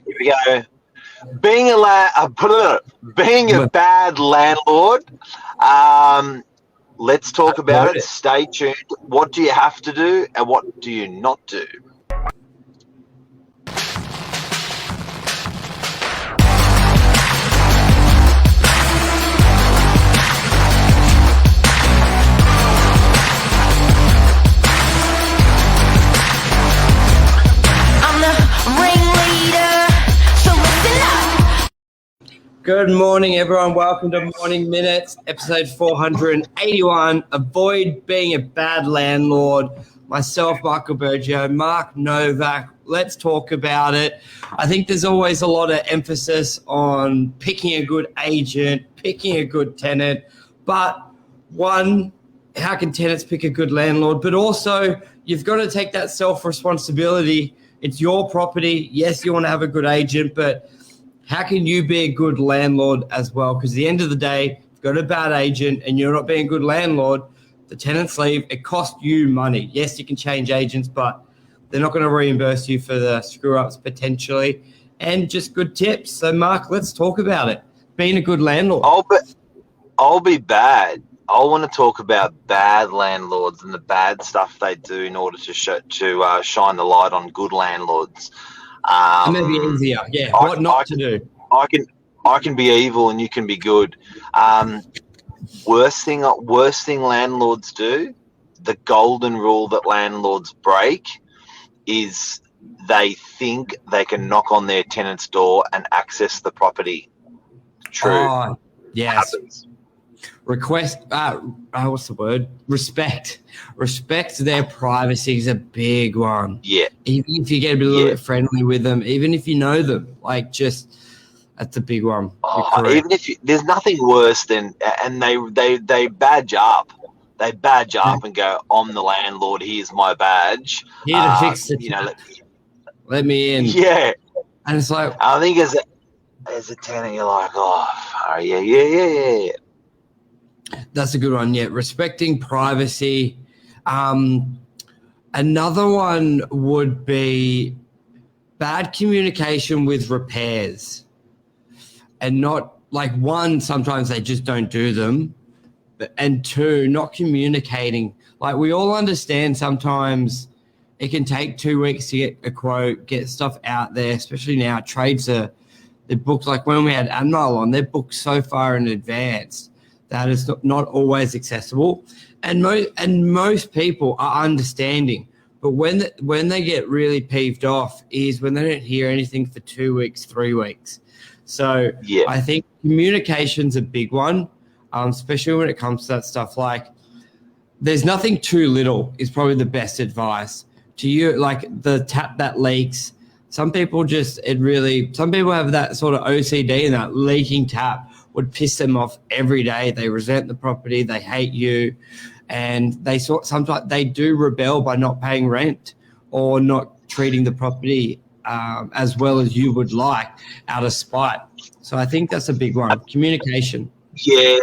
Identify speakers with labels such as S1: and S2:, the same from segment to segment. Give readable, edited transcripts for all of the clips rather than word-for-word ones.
S1: Here we go. Being a bad landlord. Let's talk about it. Stay tuned. What do you have to do, and what do you not do?
S2: Good morning, everyone. Welcome to Morning Minutes, episode 481. Avoid being a bad landlord. Myself, Michael Bergio, Mark Novak. Let's talk about it. I think there's always a lot of emphasis on picking a good agent, picking a good tenant. But one, how can tenants pick a good landlord? But also, you've got to take that self-responsibility. It's your property. Yes, you want to have a good agent, but how can you be a good landlord as well? Because at the end of the day, if you've got a bad agent and you're not being a good landlord, the tenants leave, it costs you money. Yes, you can change agents, but they're not going to reimburse you for the screw-ups potentially. And just good tips. So, Mark, let's talk about it. Being a good landlord.
S1: I'll be bad. I want to talk about bad landlords and the bad stuff they do in order to shine the light on good landlords.
S2: Maybe easier, yeah. What not to do?
S1: I can be evil and you can be good. Worst thing landlords do, the golden rule that landlords break, is they think they can knock on their tenant's door and access the property. True.
S2: Oh, yes.
S1: Happens.
S2: What's the word? Respect their privacy is a big one.
S1: Yeah.
S2: Even if you get a little bit friendly with them, even if you know them, that's a big one.
S1: Even if there's nothing worse than, and they badge up. They badge up and go, "I'm the landlord. Here's my badge.
S2: Here to fix it. Let me in."
S1: Yeah.
S2: And it's like,
S1: I think as a tenant, you're like, "Oh, yeah.
S2: That's a good one. Yeah, respecting privacy. Another one would be bad communication with repairs, and not one. Sometimes they just don't do them, and two, not communicating. We all understand. Sometimes it can take 2 weeks to get a quote, get stuff out there. Especially now, trades they're booked. Like when we had Admiral on, they're booked so far in advance that is not always accessible, and most people are understanding. But when they get really peeved off is when they don't hear anything for 2 weeks, 3 weeks. So yeah. I think communication's a big one, especially when it comes to that stuff. There's nothing too little is probably the best advice to you. The tap that leaks. Some people have that sort of OCD, and that leaking tap would piss them off every day. They resent the property, they hate you, and sometimes they do rebel by not paying rent or not treating the property as well as you would like out of spite. So I think that's a big one. Communication.
S1: Yeah,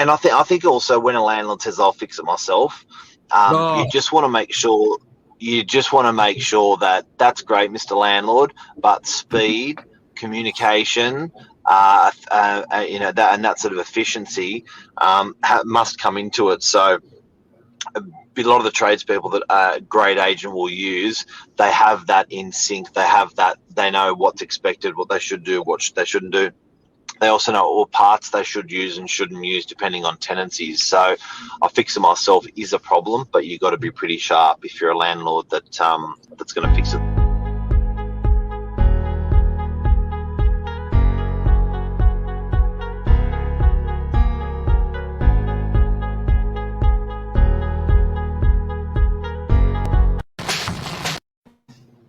S1: and I think also when a landlord says I'll fix it myself, you just want to make sure. That that's great, Mr. Landlord, but speed, communication, that sort of efficiency must come into it. So a lot of the tradespeople that a great agent will use, they have that in sync. They know what's expected, what they should do, what they shouldn't do. They also know what parts they should use and shouldn't use depending on tenancies. So I fix it myself is a problem, but you got to be pretty sharp if you're a landlord that's going to fix it.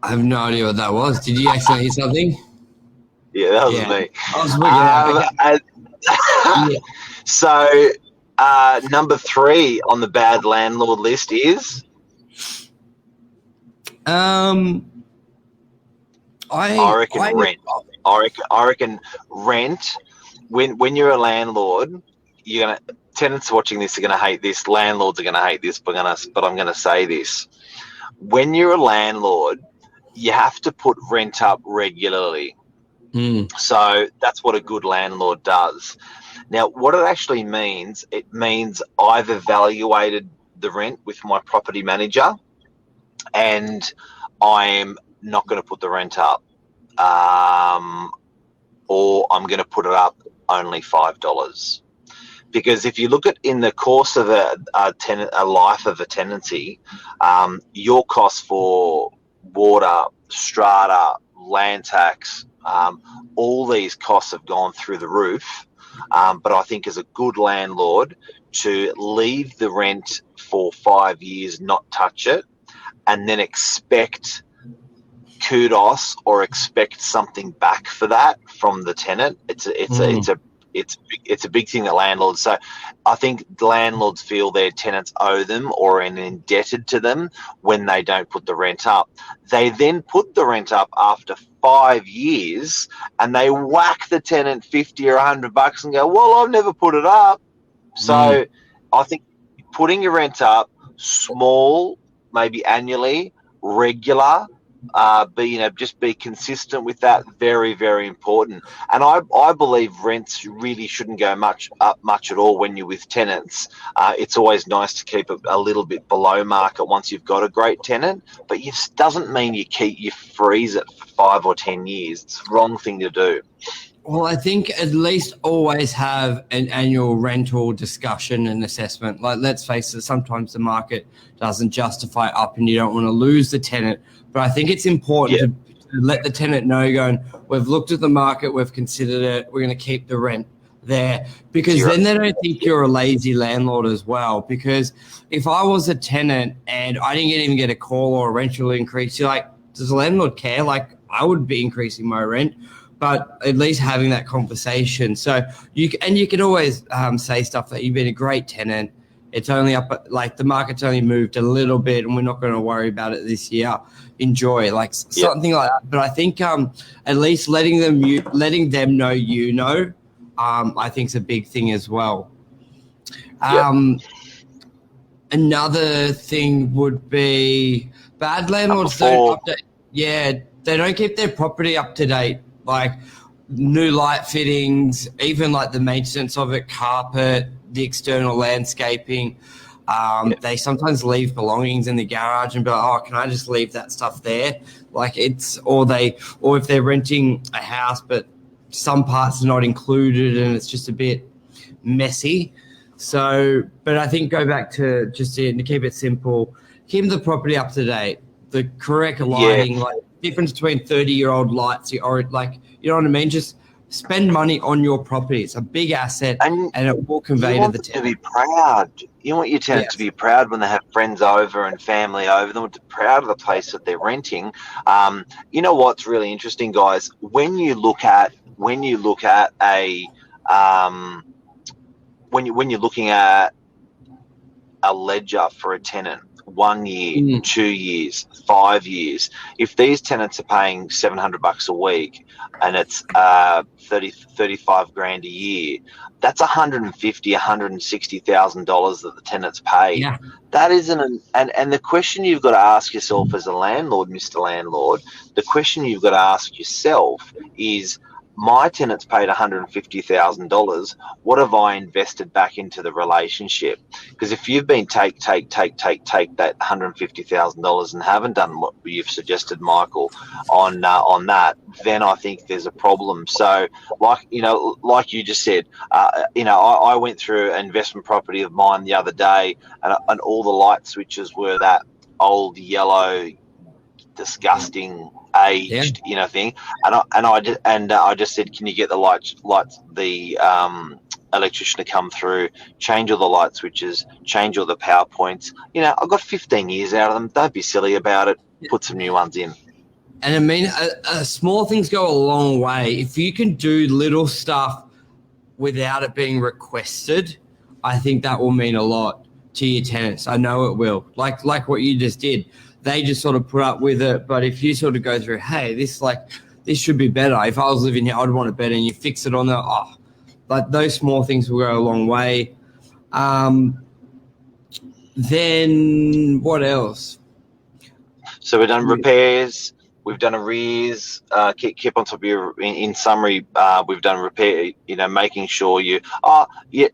S2: I have no idea what that was. Did you actually hear something?
S1: Yeah, that was me.
S2: I was
S1: wicked. So, number 3 on the bad landlord list is?
S2: I
S1: reckon rent. I reckon rent. When you're a landlord, tenants watching this are gonna hate this. Landlords are gonna hate this, but I'm gonna say this. When you're a landlord, you have to put rent up regularly. So that's what a good landlord does. Now, what it actually means, it means I've evaluated the rent with my property manager, and I'm not going to put the rent up, or I'm going to put it up only $5. Because if you look at in the course of a life of a tenancy, your costs for water, strata, land tax, all these costs have gone through the roof. But I think as a good landlord, to leave the rent for 5 years, not touch it, and then expect kudos or expect something back for that from the tenant, it's a big thing that landlords. So I think landlords feel their tenants owe them or are indebted to them when they don't put the rent up. They then put the rent up after 5 years, and they whack the tenant 50 or $100 and go, well, I've never put it up. So I think putting your rent up small, maybe annually, regular, just be consistent with that. Very, very important. And I believe rents really shouldn't go much at all when you're with tenants. It's always nice to keep a little bit below market once you've got a great tenant, but it doesn't mean you freeze it for 5 or 10 years. It's the wrong thing to do.
S2: Well, I think at least always have an annual rental discussion and assessment. Like, let's face it, sometimes the market doesn't justify up and you don't want to lose the tenant. But I think it's important to let the tenant know, going, we've looked at the market, we've considered it, we're going to keep the rent there. Because then they don't think you're a lazy landlord as well. Because if I was a tenant and I didn't even get a call or a rental increase, you're like, does the landlord care? Like, I would be increasing my rent. But at least having that conversation. So you can always say stuff that you've been a great tenant. It's only up, like the market's only moved a little bit, and we're not going to worry about it this year. Enjoy, like something like that. But I think at least letting them know, I think is a big thing as well. Another thing would be bad landlords don't update. Yeah, they don't keep their property up to date. Like new light fittings, even like the maintenance of it, carpet, the external landscaping. They sometimes leave belongings in the garage and be like, oh, can I just leave that stuff there? Like or if they're renting a house, but some parts are not included and it's just a bit messy. So, but I think go back to to keep it simple, keep the property up to date, the correct lighting, like difference between 30-year-old lights, or like, you know what I mean? Just spend money on your property. It's a big asset, and it will convey to the tenant.
S1: To be proud. You want your tenant to be proud when they have friends over and family over. They want to be proud of the place that they're renting. You know what's really interesting, guys? When you're looking at a ledger for a tenant, 1 year, 2 years, 5 years. If these tenants are paying $700 a week and it's 35 grand a year, that's $150,000 that the tenants pay.
S2: Yeah.
S1: That isn't and the question you've got to ask yourself as a landlord, Mr. Landlord, the question you've got to ask yourself is, my tenant's paid $150,000. What have I invested back into the relationship? Because if you've been take that $150,000 and haven't done what you've suggested, Michael, on that, then I think there's a problem. So, like you just said, I went through an investment property of mine the other day, and all the light switches were that old yellow, disgusting, aged thing, and I just said, can you get the lights the electrician to come through, change all the light switches, change all the power points. I got 15 years out of them. Don't be silly about it. Put some new ones in.
S2: And I mean, small things go a long way. If you can do little stuff without it being requested, I think that will mean a lot to your tenants. I know it will. Like what you just did. They just sort of put up with it. But if you sort of go through, hey, this should be better. If I was living here, I'd want it better. And you fix it on the, like those small things will go a long way. Then what else?
S1: So we've done repairs. we've done arrears. Keep on top of your. In summary, we've done repair. Making sure you.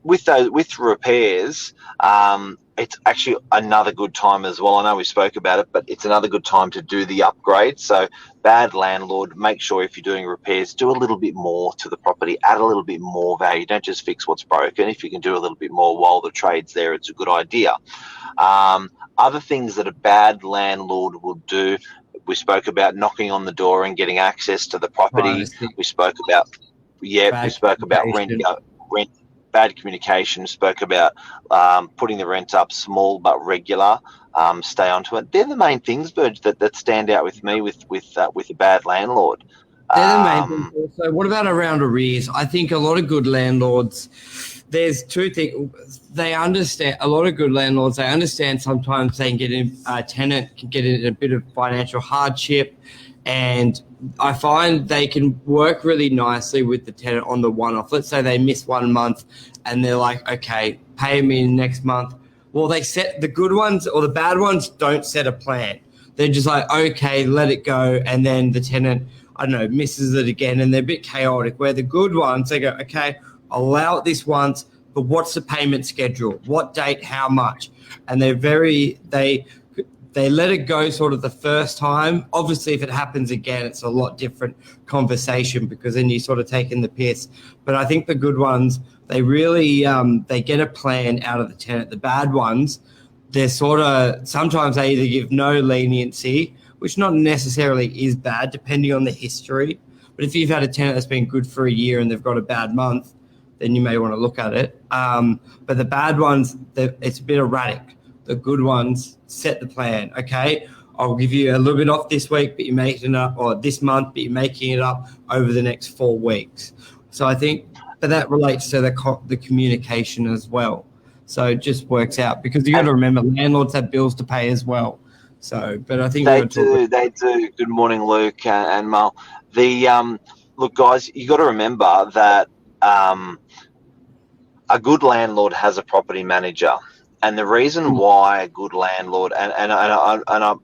S1: With repairs, it's actually another good time as well. I know we spoke about it, but it's another good time to do the upgrade. So, bad landlord, make sure if you're doing repairs, do a little bit more to the property, add a little bit more value. Don't just fix what's broken. If you can do a little bit more while the trade's there, it's a good idea. Other things that a bad landlord will do, we spoke about knocking on the door and getting access to the property.
S2: Privacy.
S1: We spoke about, rent, bad communication. Spoke about putting the rent up small but regular. Stay onto it. They're the main things, Burge, that stand out with me with a bad landlord.
S2: They're the main things. Also, what about around arrears? I think a lot of good landlords, there's two things. They understand, a lot of good landlords, they understand sometimes they can get in, a tenant can get in a bit of financial hardship, and I find they can work really nicely with the tenant on the one-off. Let's say they miss 1 month and they're like, okay, pay me next month. Well, they set the good ones, or the bad ones don't set a plan. They're just like, okay, let it go. And then the tenant, I don't know, misses it again, and they're a bit chaotic. Where the good ones, they go, okay, I'll allow it this once, but what's the payment schedule? What date? How much? And they let it go sort of the first time. Obviously, if it happens again, it's a lot different conversation, because then you're sort of taking the piss. But I think the good ones, they really they get a plan out of the tenant. The bad ones, they're sort of, sometimes they either give no leniency, which not necessarily is bad, depending on the history. But if you've had a tenant that's been good for a year and they've got a bad month, then you may want to look at it. But the bad ones, it's a bit erratic. The good ones set the plan. Okay, I'll give you a little bit off this week, but you're making it up, or this month, but you're making it up over the next 4 weeks. So I think, but that relates to the communication as well. So it just works out, because you got to remember, landlords have bills to pay as well. So, but I think
S1: they do. Good morning, Luke and Mal. Look, guys, you got to remember that a good landlord has a property manager, and the reason why a good landlord, and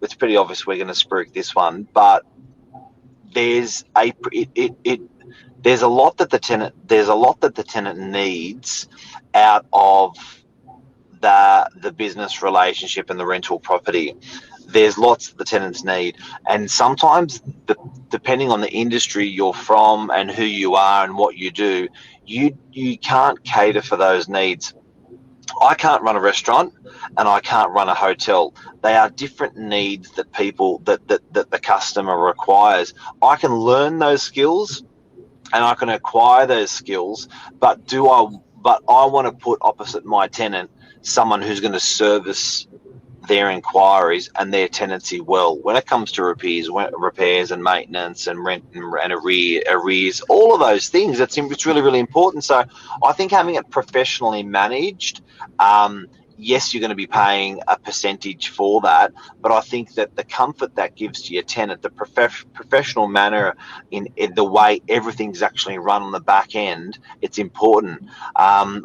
S1: it's pretty obvious we're going to spruik this one, but there's a lot that the tenant needs out of the business relationship and the rental property. There's lots that the tenants need, and sometimes depending on the industry you're from and who you are and what you do, you can't cater for those needs. I can't run a restaurant and I can't run a hotel. They are different needs that the customer requires. I can learn those skills and I can acquire those skills, but I want to put opposite my tenant someone who's going to service their inquiries and their tenancy well. When it comes to repairs and maintenance and rent and arrears, all of those things, it's really, really important. So I think having it professionally managed, yes, you're going to be paying a percentage for that, but I think that the comfort that gives to your tenant, the professional manner in the way everything's actually run on the back end, it's important.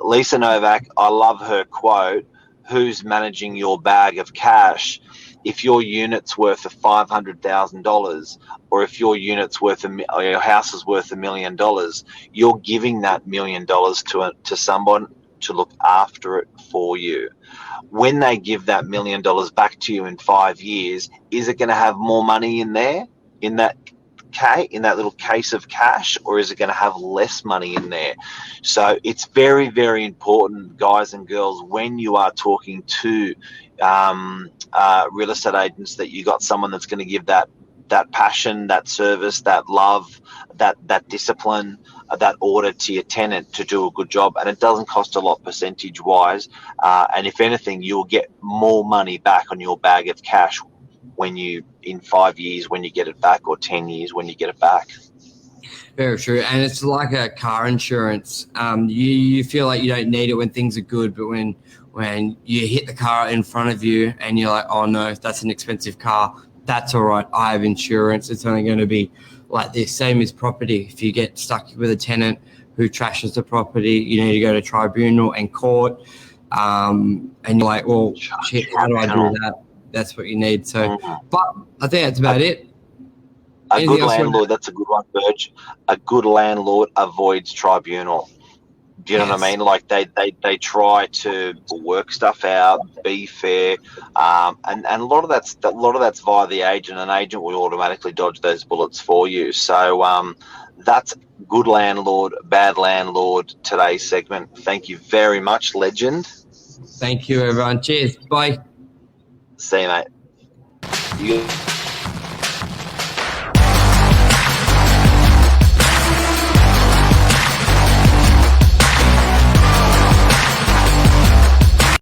S1: Lisa Novak, I love her quote, "Who's managing your bag of cash?" If your unit's worth $500,000, or if your unit's or your house is worth $1 million, you're giving that $1 million to someone to look after it for you. When they give that $1 million back to you in 5 years, is it going to have more money in there, in that little case of cash, or is it going to have less money in there? So it's very, very important, guys and girls, when you are talking to real estate agents, that you got someone that's going to give that passion, that service, that love, that discipline, that order to your tenant to do a good job. And it doesn't cost a lot percentage wise, and if anything, you'll get more money back on your bag of cash in 5 years when you get it back, or 10 years when you get it back.
S2: Very true. And it's like a car insurance. You feel like you don't need it when things are good, but when you hit the car in front of you and you're like, oh no, that's an expensive car, that's all right, I have insurance, it's only going to be like this. Same as property. If you get stuck with a tenant who trashes the property, you need to go to tribunal and court, and you're like, well, shit, how do I do that? That's what you need. So, but I think that's about it.
S1: A
S2: Anything
S1: good
S2: else you want
S1: landlord, that's a good one, Burge. A good landlord avoids tribunal. Do you know what I
S2: Yes.
S1: mean? Like they try to work stuff out, be fair, and a lot of that's via the agent. An agent will automatically dodge those bullets for you. So that's good landlord, bad landlord. Today's segment. Thank you very much, legend.
S2: Thank you, everyone. Cheers. Bye.
S1: See you, mate. You